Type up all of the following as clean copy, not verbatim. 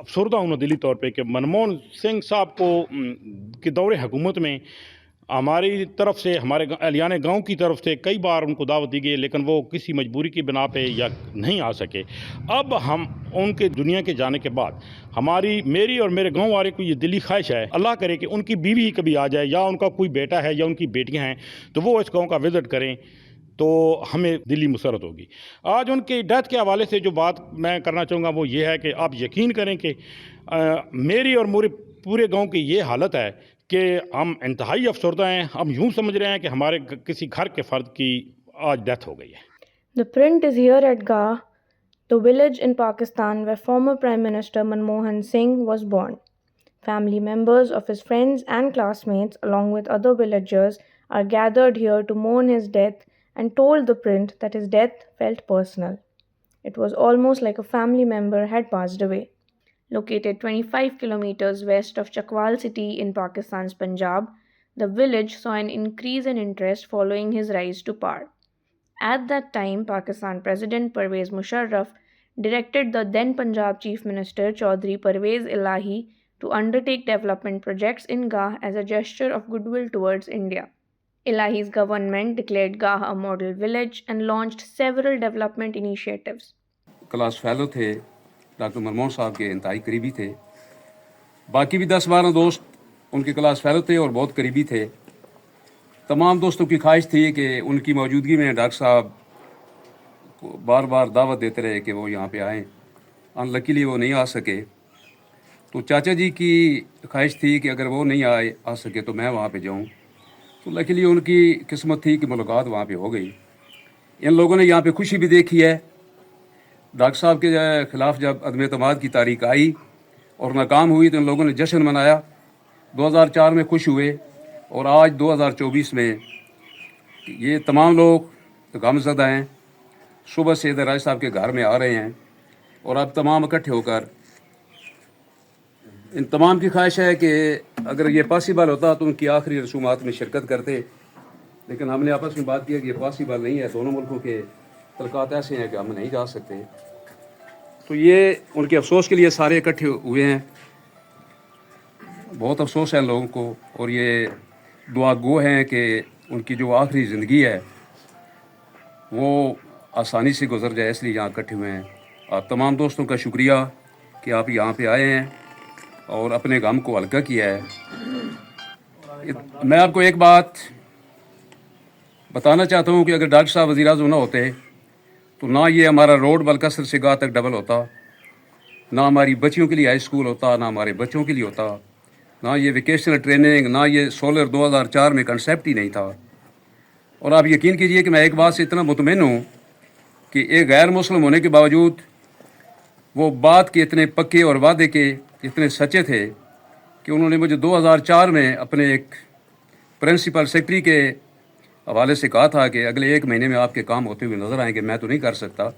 افسردہ ہوں دلی طور پہ کہ منموہن سنگھ صاحب کو کے دور حکومت میں ہماری طرف سے ہمارے اہلیان گاؤں کی طرف سے کئی بار ان کو دعوت دی گئی، لیکن وہ کسی مجبوری کی بنا پہ یا نہیں آ سکے۔ اب ہم ان کے دنیا کے جانے کے بعد میری اور میرے گاؤں والے کو یہ دلی خواہش ہے، اللہ کرے کہ ان کی بیوی کبھی آ جائے یا ان کا کوئی بیٹا ہے یا ان کی بیٹیاں ہیں تو وہ اس گاؤں کا وزٹ کریں تو ہمیں دلی مسرت ہوگی۔ آج ان کی ڈیتھ کے حوالے سے جو بات میں کرنا چاہوں گا وہ یہ ہے کہ آپ یقین کریں کہ میری اور پورے گاؤں کی یہ حالت ہے کہ ہم انتہائی افسردہ ہیں۔ ہم یوں سمجھ رہے ہیں کہ ہمارے کسی گھر کے فرد کی آج ڈیتھ ہو گئی ہے۔ The print is here at Gah, the village in Pakistan where former Prime Minister Manmohan Singh was born. Family members of his friends and classmates, along with other villagers, are gathered here to mourn his death and told the print that his death felt personal. It was almost like a family member had passed away. Located 25 kilometers west of Chakwal city in Pakistan's Punjab, the village saw an increase in interest following his rise to power. At that time, Pakistan President Pervez Musharraf directed the then Punjab Chief Minister Chaudhry Parvez Elahi to undertake development projects in Gah as a gesture of goodwill towards India. Elahi's government declared Gah a model village and launched several development initiatives. Class fellow تھے doctor Manmohan صاحب کے انتہائی قریبی تھے، باقی بھی 10-12 دوست ان کے کلاس فیلو تھے اور بہت قریبی تھے۔ تمام دوستوں کی خواہش تھی کہ ان کی موجودگی میں ڈاکٹر صاحب کو بار بار دعوت دیتے رہے کہ وہ یہاں پہ آئیں۔ انلکیلی وہ نہیں آ سکے، تو چاچا جی کی خواہش تھی کہ اگر وہ نہیں آ سکے تو میں وہاں پہ جاؤں، تو لکیلی ان کی قسمت تھی کہ ملاقات وہاں پہ ہو گئی۔ ان لوگوں نے یہاں پہ خوشی بھی دیکھی ہے۔ ڈاکٹر صاحب کے خلاف جب عدم اعتماد کی تاریخ آئی اور ناکام ہوئی تو ان لوگوں نے جشن منایا، 2004 میں خوش ہوئے، اور آج 2024 میں یہ تمام لوگ غم زدہ ہیں۔ صبح سے ادھر راج صاحب کے گھر میں آ رہے ہیں اور اب تمام اکٹھے ہو کر ان تمام کی خواہش ہے کہ اگر یہ پاسبل ہوتا تو ان کی آخری رسومات میں شرکت کرتے، لیکن ہم نے آپس میں بات کیا کہ یہ پاسبل نہیں ہے، دونوں ملکوں کے تعلقات ایسے ہیں کہ ہم نہیں جا سکتے۔ تو یہ ان کے افسوس کے لیے سارے اکٹھے ہوئے ہیں، بہت افسوس ہے ان لوگوں کو، اور یہ دعا گو ہیں کہ ان کی جو آخری زندگی ہے وہ آسانی سے گزر جائے، اس لیے یہاں اکٹھے ہوئے ہیں۔ آپ تمام دوستوں کا شکریہ کہ آپ یہاں پہ آئے ہیں اور اپنے غم کو ہلکا کیا ہے۔ میں آپ کو ایک بات بتانا چاہتا ہوں کہ اگر ڈاکٹر صاحب وزیر اعظم نہ ہوتے تو نہ یہ ہمارا روڈ بلکثر سے گاہ تک ڈبل ہوتا، نہ ہماری بچیوں کے لیے ہائی اسکول ہوتا، نہ ہمارے بچوں کے لیے ہوتا، نہ یہ ویکیشنل ٹریننگ، نہ یہ سولر 2004 میں کنسیپٹ ہی نہیں تھا۔ اور آپ یقین کیجئے کہ میں ایک بات سے اتنا مطمئن ہوں کہ ایک غیر مسلم ہونے کے باوجود وہ بات کے اتنے پکے اور وعدے کے اتنے سچے تھے کہ انہوں نے مجھے 2004 میں اپنے ایک پرنسپل سیکرٹری کے حوالے سے کہا تھا کہ اگلے 1 مہینے میں آپ کے کام ہوتے ہوئے نظر آئیں گے۔ میں تو نہیں کر سکتا،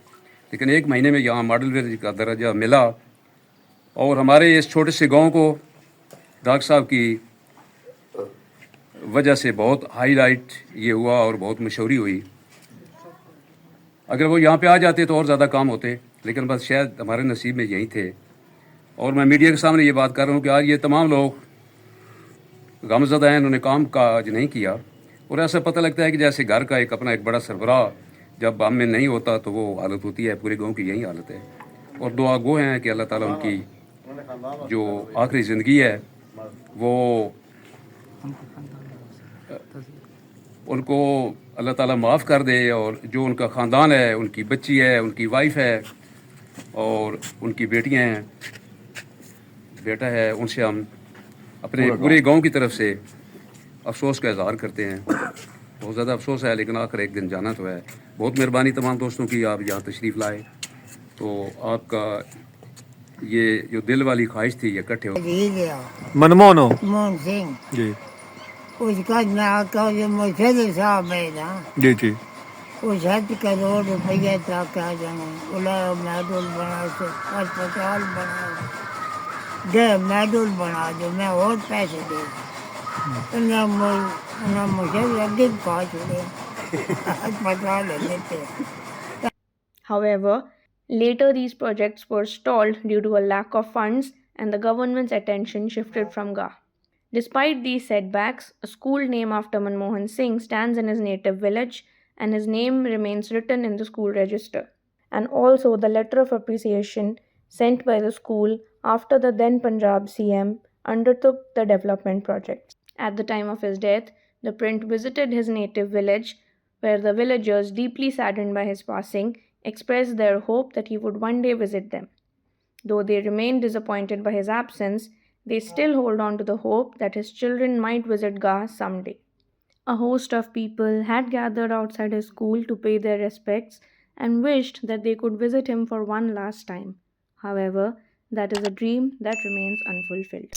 لیکن 1 مہینے میں یہاں ماڈل ولیج کا درجہ ملا، اور ہمارے اس چھوٹے سے گاؤں کو ڈاکٹر صاحب کی وجہ سے بہت ہائی لائٹ یہ ہوا اور بہت مشہوری ہوئی۔ اگر وہ یہاں پہ آ جاتے تو اور زیادہ کام ہوتے، لیکن بس شاید ہمارے نصیب میں یہی تھے۔ اور میں میڈیا کے سامنے یہ بات کر رہا ہوں کہ آج یہ تمام لوگ غم زدہ ہیں، انہوں نے کام کاج نہیں کیا، اور ایسا پتہ لگتا ہے کہ جیسے گھر کا اپنا ایک بڑا سربراہ جب ہم میں نہیں ہوتا تو وہ حالت ہوتی ہے، پورے گاؤں کی یہی حالت ہے۔ اور دعا گو ہیں کہ اللہ تعالیٰ ان کی جو آخری زندگی ہے وہ ان کو اللہ تعالیٰ معاف کر دے، اور جو ان کا خاندان ہے، ان کی بچی ہے، ان کی وائف ہے اور ان کی بیٹیاں ہیں، بیٹا ہے، ان سے ہم اپنے پورے گاؤں کی طرف سے افسوس کا اظہار کرتے ہیں۔ بہت زیادہ افسوس ہے، لیکن آخر ایک دن جانا تو ہے۔ بہت مہربانی تمام دوستوں کی، آپ یہاں تشریف لائے، تو آپ کا یہ جو دل والی خواہش تھی یہ اکٹھے ہو۔ منموہن سنگھ جی اس کا نام کا جو مرشد صاحب ہے نا، جی جی وہ 7 کروڑ روپیہ تک آ جانا، میڈول بنا دو، اسپتال بنا دے، میڈول بنا دو، میں اور پیسے دے انہیں مجھے لگے کہا چھوڑے اسپتال لیتے۔ However, Later, these projects were stalled due to a lack of funds, and the government's attention shifted from GA. Despite these setbacks, a school named after Manmohan Singh stands in his native village, and his name remains written in the school register. And also, the letter of appreciation sent by the school after the then Punjab CM undertook the development project. At the time of his death, the print visited his native village, where the villagers, deeply saddened by his passing, expressed their hope that he would one day visit them. Though they remain disappointed by his absence, they still hold on to the hope that his children might visit GA someday. A host of people had gathered outside his school to pay their respects and wished that they could visit him for one last time. However, that is a dream that remains unfulfilled.